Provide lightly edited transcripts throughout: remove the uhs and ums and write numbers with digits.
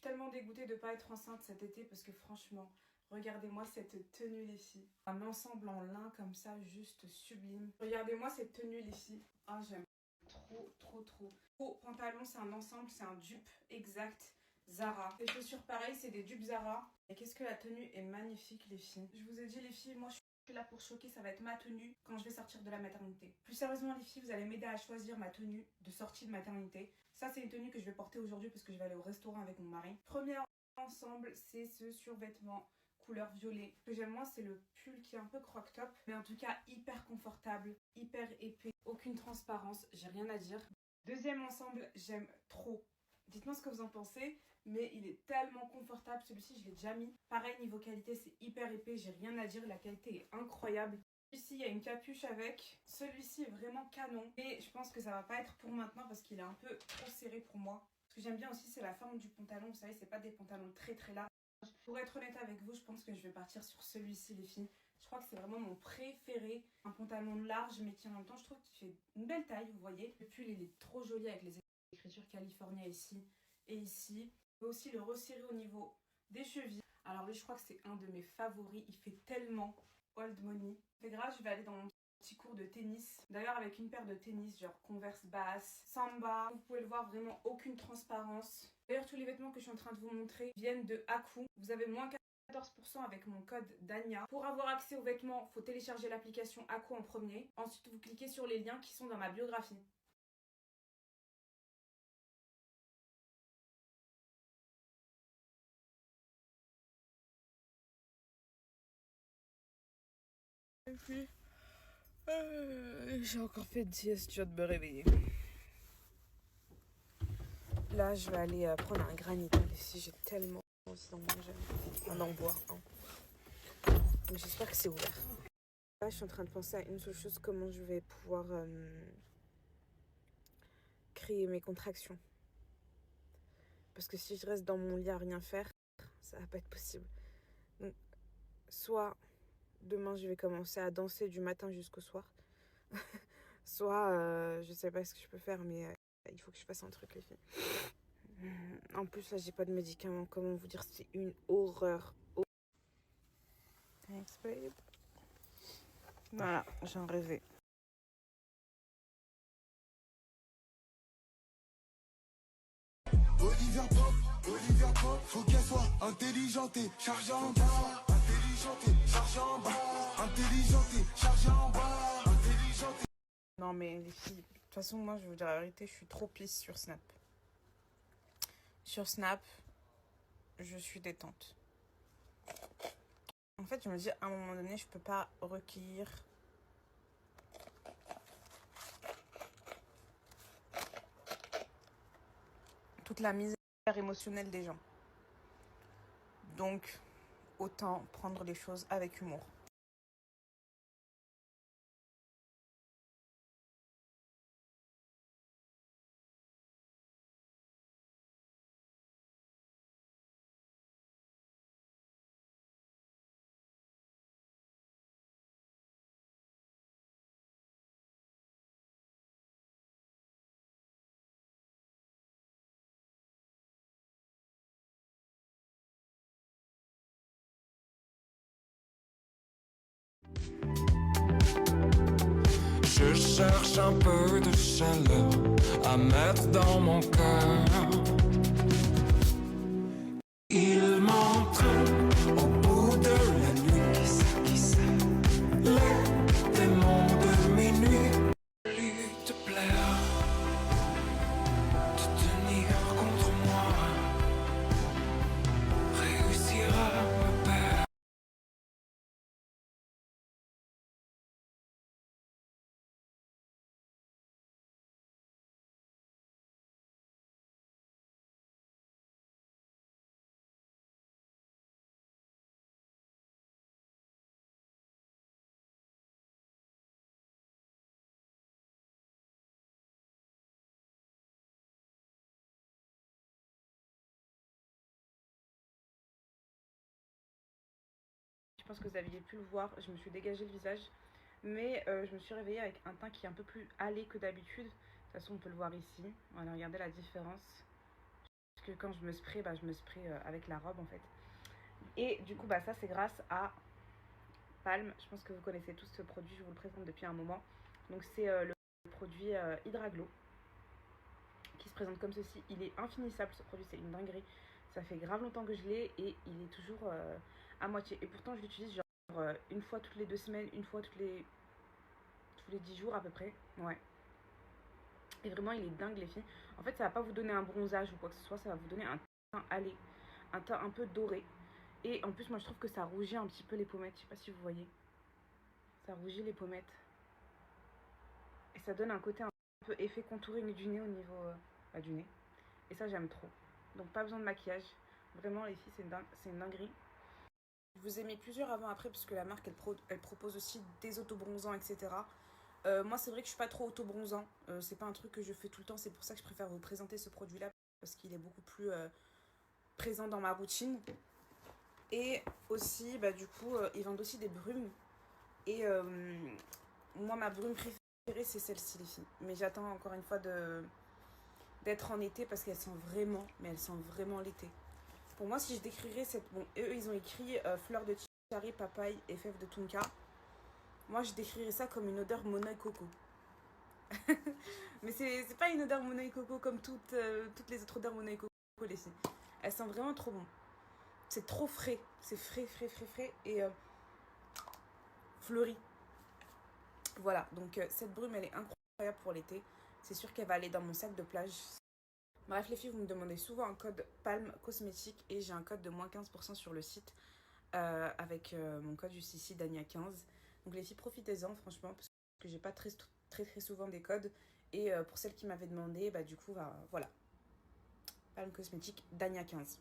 suis tellement dégoûtée de ne pas être enceinte cet été parce que franchement, regardez-moi cette tenue les filles. Un ensemble en lin comme ça, juste sublime. Regardez-moi cette tenue les filles. Ah, j'aime trop. Au pantalon, c'est un ensemble, c'est un dupe exact Zara. Les chaussures pareil, c'est des dupes Zara. Et qu'est-ce que la tenue est magnifique les filles. Je vous ai dit les filles, moi je suis là pour choquer, ça va être ma tenue quand je vais sortir de la maternité. Plus sérieusement les filles, vous allez m'aider à choisir ma tenue de sortie de maternité. Ça c'est une tenue que je vais porter aujourd'hui parce que je vais aller au restaurant avec mon mari. Premier ensemble, c'est ce survêtement couleur violet. Ce que j'aime moins, c'est le pull qui est un peu croc top, mais en tout cas hyper confortable, hyper épais, aucune transparence, j'ai rien à dire. Deuxième ensemble, j'aime trop. Dites-moi ce que vous en pensez, mais il est tellement confortable. Celui-ci, je l'ai déjà mis. Pareil, niveau qualité, c'est hyper épais, j'ai rien à dire, la qualité est incroyable. Celui-ci, il y a une capuche avec. Celui-ci est vraiment canon. Et je pense que ça va pas être pour maintenant parce qu'il est un peu trop serré pour moi. Ce que j'aime bien aussi, c'est la forme du pantalon. Vous savez, c'est pas des pantalons très larges. Pour être honnête avec vous, je pense que je vais partir sur celui-ci, les filles. Je crois que c'est vraiment mon préféré. Un pantalon large, mais qui en même temps, je trouve qu'il fait une belle taille, vous voyez. Le pull, il est trop joli avec les écritures California ici et ici. On peut aussi le resserrer au niveau des chevilles. Alors lui, je crois que c'est un de mes favoris. Il fait tellement old money. C'est grave, je vais aller dans mon petit cours de tennis. D'ailleurs, avec une paire de tennis, genre Converse basse, Samba. Vous pouvez le voir, vraiment aucune transparence. D'ailleurs, tous les vêtements que je suis en train de vous montrer viennent de Aku. Vous avez moins 14% avec mon code DANIA. Pour avoir accès aux vêtements, il faut télécharger l'application Aku en premier. Ensuite, vous cliquez sur les liens qui sont dans ma biographie. Et puis, j'ai encore fait 10 je viens de me réveiller. Là, je vais aller prendre un granit ici. J'ai tellement envie d'en manger. On en boit un. Donc j'espère que c'est ouvert. Là, je suis en train de penser à une seule chose, comment je vais pouvoir créer mes contractions. Parce que si je reste dans mon lit à rien faire, ça va pas être possible. Donc, soit demain, je vais commencer à danser du matin jusqu'au soir. Soit, je sais pas ce que je peux faire, mais il faut que je fasse un truc, les filles. En plus, là, j'ai pas de médicaments. Comment vous dire, c'est une horreur. Thanks, babe. Voilà, j'en rêvais. Olivia Pop, faut qu'elle soit intelligente et chargée en bas. Intelligente et chargée en bas. Intelligente et chargée en bas. Intelligente. Non, mais les filles, de toute façon, moi, je vais vous dire la vérité, je suis trop pisse sur Snap. Sur Snap, je suis détente. En fait, je me dis, à un moment donné, je peux pas recueillir toute la misère émotionnelle des gens. Donc, autant prendre les choses avec humour. Je cherche un peu de chaleur à mettre dans mon cœur. Il m'entraîne au bout de la nuit. Qui sait les démons de minuit. Lui te plaire, te tenir contre moi, réussir à me perdre. Je pense que vous aviez pu le voir, je me suis dégagé le visage. Mais je me suis réveillée avec un teint qui est un peu plus hâlé que d'habitude. De toute façon, on peut le voir ici. Voilà, regardez la différence. Parce que quand je me spray, je me spray avec la robe en fait. Et du coup, ça c'est grâce à Palm. Je pense que vous connaissez tous ce produit, je vous le présente depuis un moment. Donc c'est le produit Hydraglow qui se présente comme ceci. Il est infinissable ce produit, c'est une dinguerie. Ça fait grave longtemps que je l'ai et il est toujours à moitié. Et pourtant je l'utilise genre une fois toutes les 2 semaines, une fois tous les 10 jours à peu près. Ouais. Et vraiment il est dingue les filles. En fait ça va pas vous donner un bronzage ou quoi que ce soit, ça va vous donner un teint allé, un teint un peu doré. Et en plus moi je trouve que ça rougit un petit peu les pommettes, je sais pas si vous voyez. Ça rougit les pommettes. Et ça donne un côté un peu effet contouring du nez au niveau du nez. Et ça j'aime trop. Donc pas besoin de maquillage. Vraiment les filles c'est une dinguerie. Je vous ai mis plusieurs avant-après parce que la marque elle propose aussi des autobronzants etc. Moi c'est vrai que je suis pas trop autobronzant. C'est pas un truc que je fais tout le temps. C'est pour ça que je préfère vous présenter ce produit là. Parce qu'il est beaucoup plus présent dans ma routine. Et aussi du coup ils vendent aussi des brumes. Et moi ma brume préférée c'est celle-ci les filles. Mais j'attends encore une fois d'être en été parce qu'elles sentent vraiment, mais elles sentent vraiment l'été. Pour moi, si je décrirais cette... Bon, eux, ils ont écrit fleur de cherry, papaye et fève de tonka. Moi, je décrirais ça comme une odeur monoï coco. Mais c'est pas une odeur monoï coco comme toutes les autres odeurs monoï coco, les filles. Elles sentent vraiment trop bon. C'est trop frais. C'est frais et fleuri. Voilà, donc cette brume, elle est incroyable pour l'été. C'est sûr qu'elle va aller dans mon sac de plage. Bref les filles, vous me demandez souvent un code Palm Cosmétique et j'ai un code de moins 15% sur le site avec mon code juste ici, Dania15. Donc les filles, profitez-en franchement parce que j'ai pas très souvent des codes. Et pour celles qui m'avaient demandé, du coup, voilà. Palm Cosmétique, Dania15.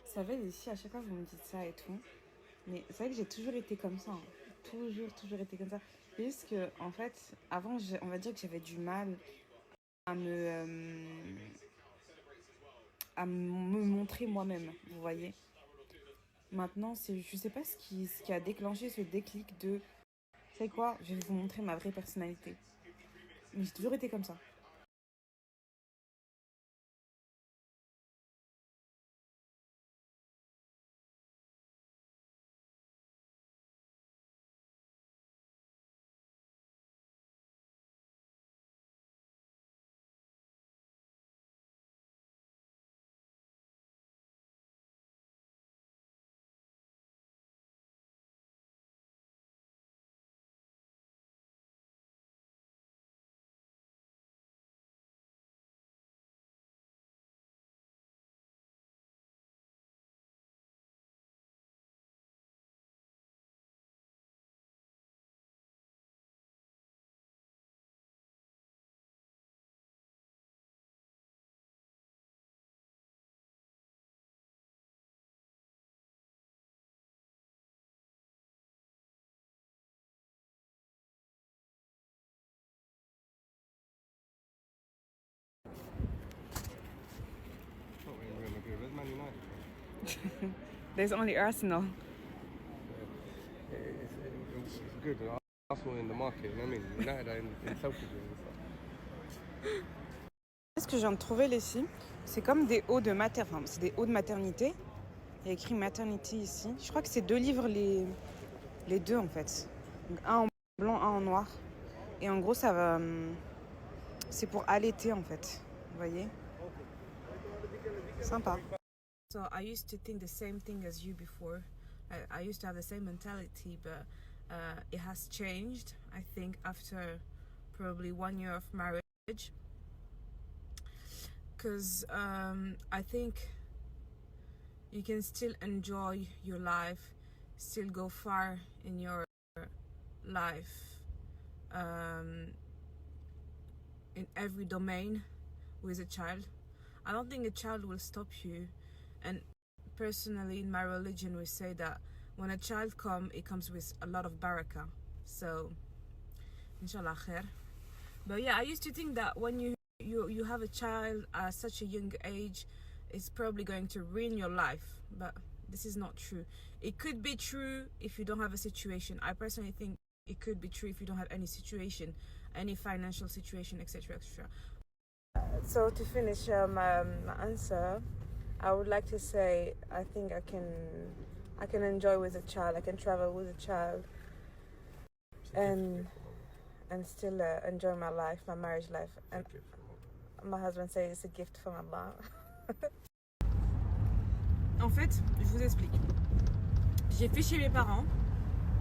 Vous savez, ici, à chaque fois, vous me dites ça et tout. Mais c'est vrai que j'ai toujours été comme ça. Hein. Toujours été comme ça. C'est juste que, en fait, avant, on va dire que j'avais du mal à me montrer moi-même, vous voyez. Maintenant, je sais pas ce qui a déclenché ce déclic de... Vous savez quoi? Je vais vous montrer ma vraie personnalité. Mais j'ai toujours été comme ça. There's only Arsenal. It's good. Arsenal in the market, you know what I mean? United are in Celtic and stuff. Ce que je viens de trouver, les filles, c'est comme des hauts de maternité. Enfin, c'est des hauts de maternité. Il y a écrit maternity ici. Je crois que c'est 2 livres les deux en fait. Donc, un en blanc, un en noir. Et en gros, ça va. C'est pour allaiter en fait. Vous voyez? Sympa. So I used to think the same thing as you before. I used to have the same mentality, but it has changed. I think after probably 1 year of marriage, because I think you can still enjoy your life, still go far in your life, in every domain with a child. I don't think a child will stop you. And personally, in my religion, we say that when a child comes, it comes with a lot of barakah. So, inshallah khair. But yeah, I used to think that when you have a child at such a young age, it's probably going to ruin your life. But this is not true. It could be true if you don't have a situation. I personally think it could be true if you don't have any situation, any financial situation, etc., etc. So to finish my answer, I would like to say I think I can enjoy with a child. I can travel with a child, and still enjoy my life, my marriage life. And my husband says it's a gift from Allah. En fait, je vous explique. J'ai fait chez mes parents.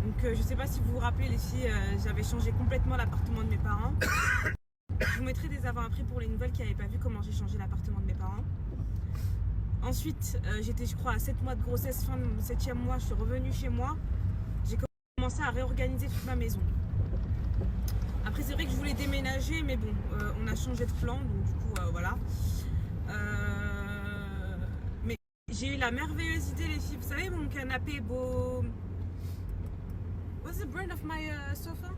Donc je sais pas si vous vous rappelez les filles, j'avais changé complètement l'appartement de mes parents. Je vous mettrai des avant-après pour les nouvelles qui n'avaient pas vu comment j'ai changé l'appartement de mes parents. Ensuite, j'étais je crois à 7 mois de grossesse, fin de mon 7e mois, je suis revenue chez moi. J'ai commencé à réorganiser toute ma maison. Après c'est vrai que je voulais déménager, mais bon, on a changé de plan, donc du coup voilà. Mais j'ai eu la merveilleuse idée les filles, vous savez mon canapé beau... What's the brand of my sofa?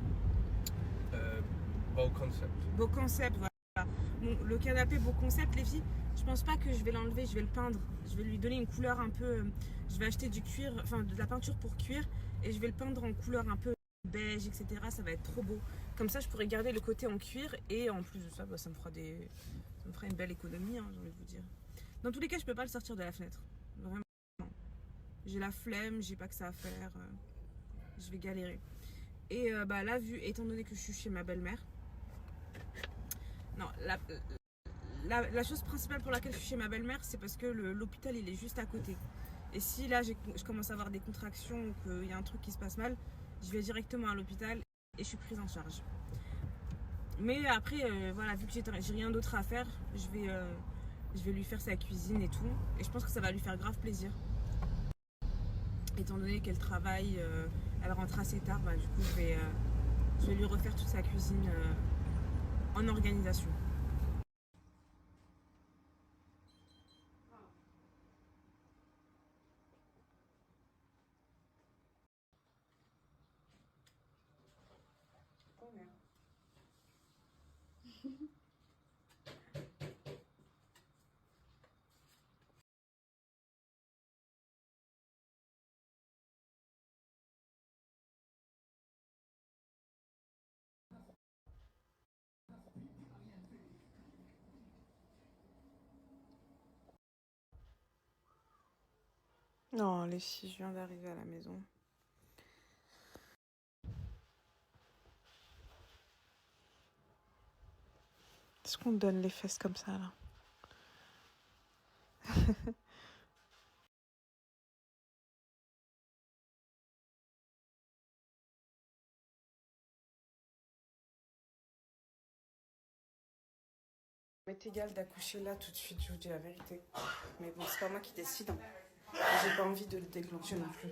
Beau Concept. Beau Concept, voilà. Bon, le canapé Beau Concept, les filles, je pense pas que je vais l'enlever, je vais le peindre. Je vais lui donner une couleur un peu... je vais acheter du cuir, enfin de la peinture pour cuir, et je vais le peindre en couleur un peu beige, etc. Ça va être trop beau. Comme ça, je pourrais garder le côté en cuir, et en plus de ça, bah, ça me fera une belle économie, hein, j'ai envie de vous dire. Dans tous les cas, je peux pas le sortir de la fenêtre. Vraiment. J'ai la flemme, j'ai pas que ça à faire. Je vais galérer. Et bah là, étant donné que je suis chez ma belle-mère, non, la chose principale pour laquelle je suis chez ma belle-mère, c'est parce que l'hôpital il est juste à côté. Et si là je commence à avoir des contractions ou qu'il y a un truc qui se passe mal, je vais directement à l'hôpital et je suis prise en charge. Mais après, voilà, vu que j'ai rien d'autre à faire, je vais lui faire sa cuisine et tout. Et je pense que ça va lui faire grave plaisir. Étant donné qu'elle travaille, elle rentre assez tard, bah, du coup je vais lui refaire toute sa cuisine en organisation. Non, les filles, je viens d'arriver à la maison. Est-ce qu'on donne les fesses comme ça là? m'est égal d'accoucher là tout de suite, je vous dis la vérité. Mais bon, c'est pas moi qui décide. Hein. J'ai pas envie de le déclencher non plus.